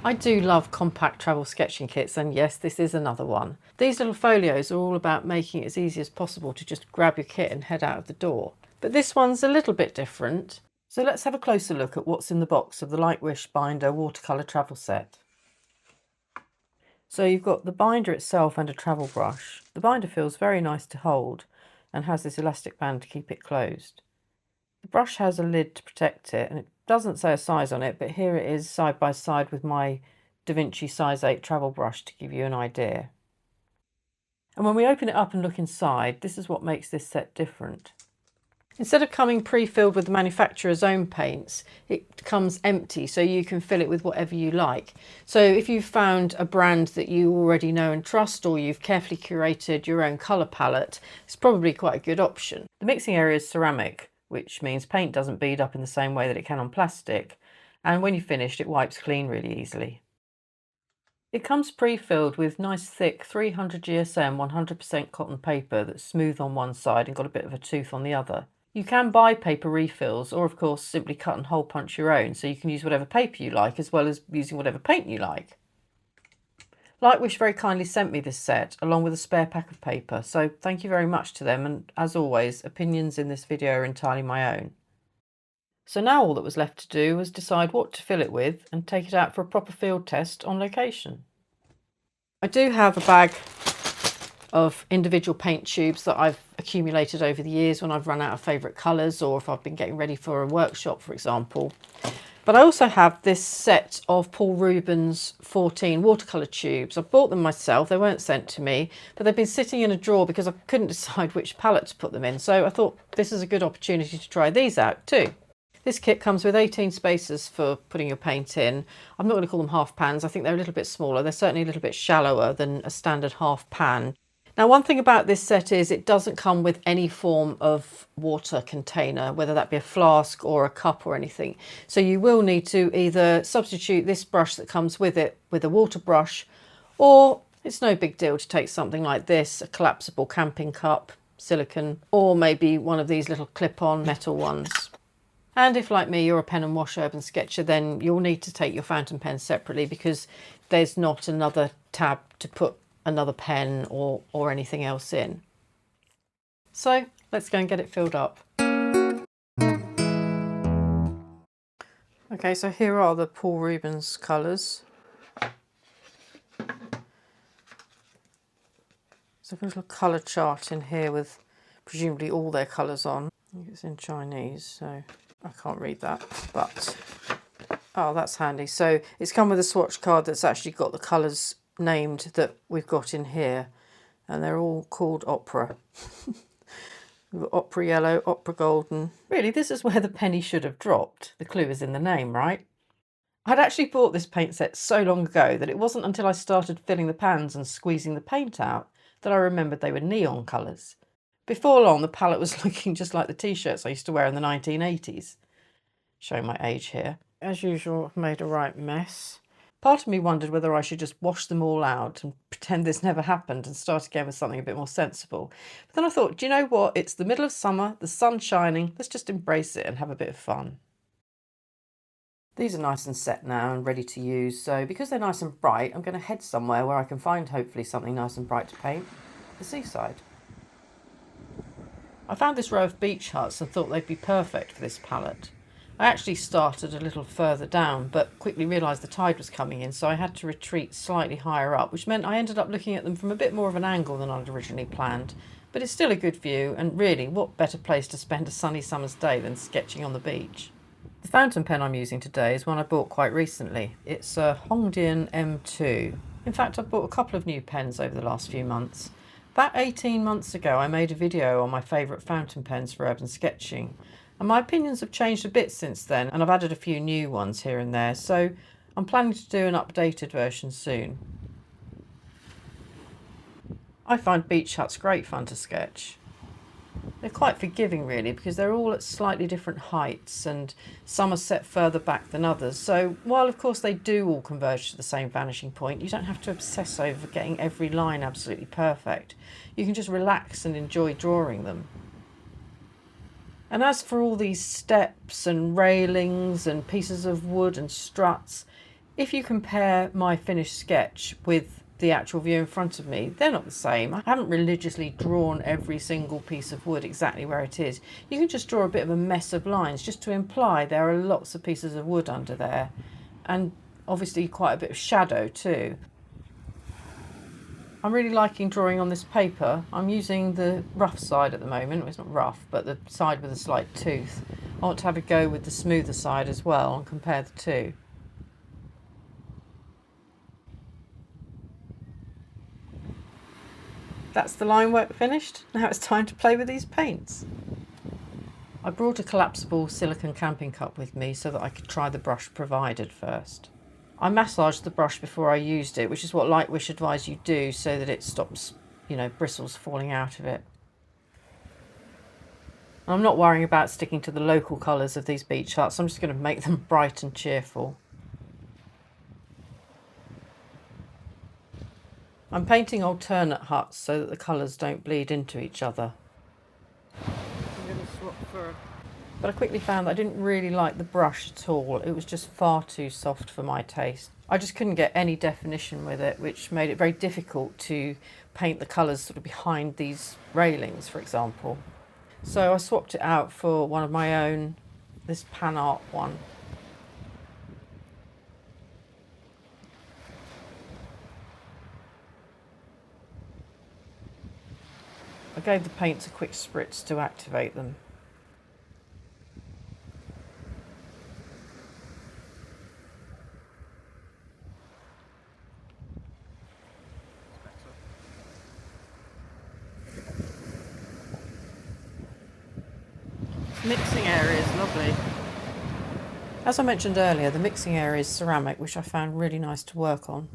I do love compact travel sketching kits, and yes, this is another one. These little folios are all about making it as easy as possible to just grab your kit and head out of the door. But this one's a little bit different. So let's have a closer look at what's in the box of the Lightwish binder watercolour travel set. So you've got the binder itself and a travel brush. The binder feels very nice to hold and has this elastic band to keep it closed. The brush has a lid to protect it, and it doesn't say a size on it, but here it is side by side with my Da Vinci size 8 travel brush to give you an idea. And when we open it up and look inside, this is what makes this set different. Instead of coming pre-filled with the manufacturer's own paints, it comes empty, so you can fill it with whatever you like. So if you've found a brand that you already know and trust, or you've carefully curated your own colour palette, it's probably quite a good option. The mixing area is ceramic, which means paint doesn't bead up in the same way that it can on plastic, and when you're finished it wipes clean really easily. It comes pre-filled with nice thick 300 GSM 100% cotton paper that's smooth on one side and got a bit of a tooth on the other. You can buy paper refills, or of course simply cut and hole punch your own, so you can use whatever paper you like as well as using whatever paint you like. Lightwish very kindly sent me this set along with a spare pack of paper, so thank you very much to them, and as always, opinions in this video are entirely my own. So now all that was left to do was decide what to fill it with and take it out for a proper field test on location. I do have a bag of individual paint tubes that I've accumulated over the years when I've run out of favourite colours, or if I've been getting ready for a workshop, for example. But I also have this set of Paul Rubens 14 watercolour tubes. I bought them myself, they weren't sent to me, but they've been sitting in a drawer because I couldn't decide which palette to put them in. So I thought this is a good opportunity to try these out too. This kit comes with 18 spaces for putting your paint in. I'm not going to call them half pans, I think they're a little bit smaller. They're certainly a little bit shallower than a standard half pan. Now, one thing about this set is it doesn't come with any form of water container, whether that be a flask or a cup or anything. So you will need to either substitute this brush that comes with it with a water brush, or it's no big deal to take something like this, a collapsible camping cup, silicone, or maybe one of these little clip-on metal ones. And if, like me, you're a pen and wash urban sketcher, then you'll need to take your fountain pen separately because there's not another tab to put another pen or anything else in. So let's go and get it filled up. Okay, so here are the Paul Rubens colours. So I've got a little colour chart in here with presumably all their colours on. I think it's in Chinese, so I can't read that, but oh, that's handy. So it's come with a swatch card that's actually got the colours named that we've got in here, and they're all called opera. We've got opera yellow, opera golden. Really, this is where the penny should have dropped. The clue is in the name, right? I'd actually bought this paint set so long ago that it wasn't until I started filling the pans and squeezing the paint out that I remembered they were neon colours. Before long, the palette was looking just like the t-shirts I used to wear in the 1980s. Showing my age here. As usual, I've made a right mess. Part of me wondered whether I should just wash them all out and pretend this never happened and start again with something a bit more sensible. But then I thought, do you know what? It's the middle of summer, the sun's shining, let's just embrace it and have a bit of fun. These are nice and set now and ready to use, so because they're nice and bright, I'm going to head somewhere where I can find hopefully something nice and bright to paint. The seaside. I found this row of beach huts and thought they'd be perfect for this palette. I actually started a little further down, but quickly realised the tide was coming in, so I had to retreat slightly higher up, which meant I ended up looking at them from a bit more of an angle than I'd originally planned. But it's still a good view, and really, what better place to spend a sunny summer's day than sketching on the beach? The fountain pen I'm using today is one I bought quite recently. It's a Hongdian M2. In fact, I've bought a couple of new pens over the last few months. About 18 months ago, I made a video on my favourite fountain pens for urban sketching. And my opinions have changed a bit since then, and I've added a few new ones here and there, so I'm planning to do an updated version soon. I find beach huts great fun to sketch. They're quite forgiving really, because they're all at slightly different heights and some are set further back than others, so while of course they do all converge to the same vanishing point, you don't have to obsess over getting every line absolutely perfect. You can just relax and enjoy drawing them. And as for all these steps and railings and pieces of wood and struts, If you compare my finished sketch with the actual view in front of me, they're not the same. I haven't religiously drawn every single piece of wood exactly where it is. You can just draw a bit of a mess of lines just to imply there are lots of pieces of wood under there, and obviously quite a bit of shadow too. I'm really liking drawing on this paper. I'm using the rough side at the moment. Well, it's not rough, but the side with a slight tooth. I want to have a go with the smoother side as well and compare the two. That's the line work finished. Now it's time to play with these paints. I brought a collapsible silicone camping cup with me so that I could try the brush provided first. I massaged the brush before I used it, which is what Lightwish advise you do so that it stops, bristles falling out of it. I'm not worrying about sticking to the local colours of these beach huts. I'm just going to make them bright and cheerful. I'm painting alternate huts so that the colours don't bleed into each other. I'm going to swap for... But I quickly found that I didn't really like the brush at all. It was just far too soft for my taste. I just couldn't get any definition with it, which made it very difficult to paint the colours sort of behind these railings, for example. So I swapped it out for one of my own, this pan art one. I gave the paints a quick spritz to activate them. Mixing area is lovely. As I mentioned earlier, the mixing area is ceramic, which I found really nice to work on.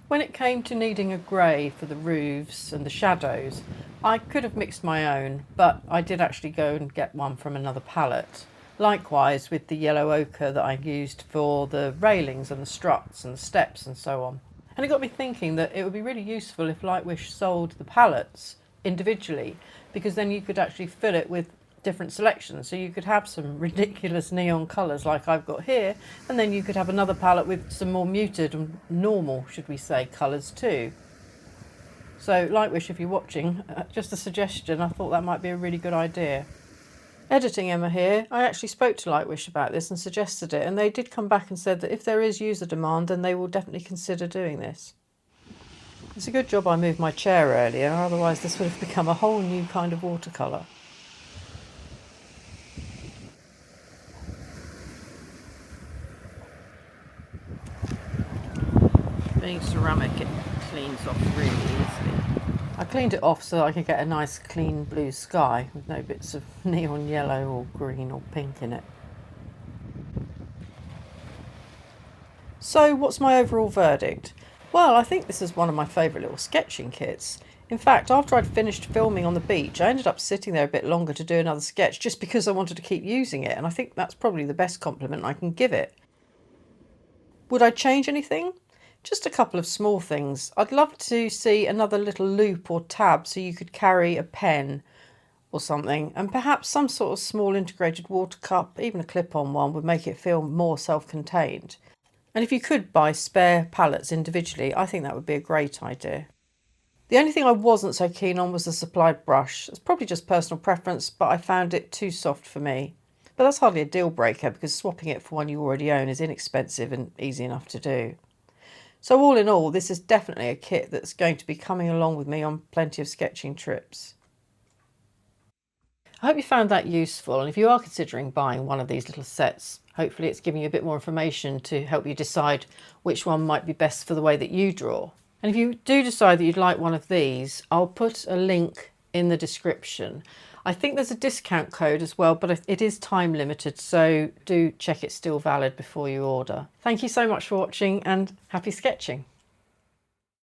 When it came to needing a grey for the roofs and the shadows, I could have mixed my own, but I did actually go and get one from another palette. Likewise with the yellow ochre that I used for the railings and the struts and the steps and so on. And it got me thinking that it would be really useful if Lightwish sold the palettes individually, because then you could actually fill it with different selections. So you could have some ridiculous neon colours like I've got here, and then you could have another palette with some more muted and normal, should we say, colours too. So Lightwish, if you're watching, just a suggestion. I thought that might be a really good idea. Editing Emma here, I actually spoke to Lightwish about this and suggested it, and they did come back and said that if there is user demand, then they will definitely consider doing this. It's a good job I moved my chair earlier, otherwise this would have become a whole new kind of watercolour. Being ceramic, it cleans off really easily. I cleaned it off so I could get a nice clean blue sky with no bits of neon yellow or green or pink in it. So what's my overall verdict? Well, I think this is one of my favourite little sketching kits. In fact, after I'd finished filming on the beach, I ended up sitting there a bit longer to do another sketch just because I wanted to keep using it, and I think that's probably the best compliment I can give it. Would I change anything? Just a couple of small things. I'd love to see another little loop or tab so you could carry a pen or something, and perhaps some sort of small integrated water cup, even a clip-on one, would make it feel more self-contained. And if you could buy spare palettes individually, I think that would be a great idea. The only thing I wasn't so keen on was the supplied brush. It's probably just personal preference, but I found it too soft for me. But that's hardly a deal breaker because swapping it for one you already own is inexpensive and easy enough to do. So all in all, this is definitely a kit that's going to be coming along with me on plenty of sketching trips. I hope you found that useful, and if you are considering buying one of these little sets, hopefully it's giving you a bit more information to help you decide which one might be best for the way that you draw. And if you do decide that you'd like one of these, I'll put a link in the description. I think there's a discount code as well, but it is time limited, so do check it's still valid before you order. Thank you so much for watching and happy sketching.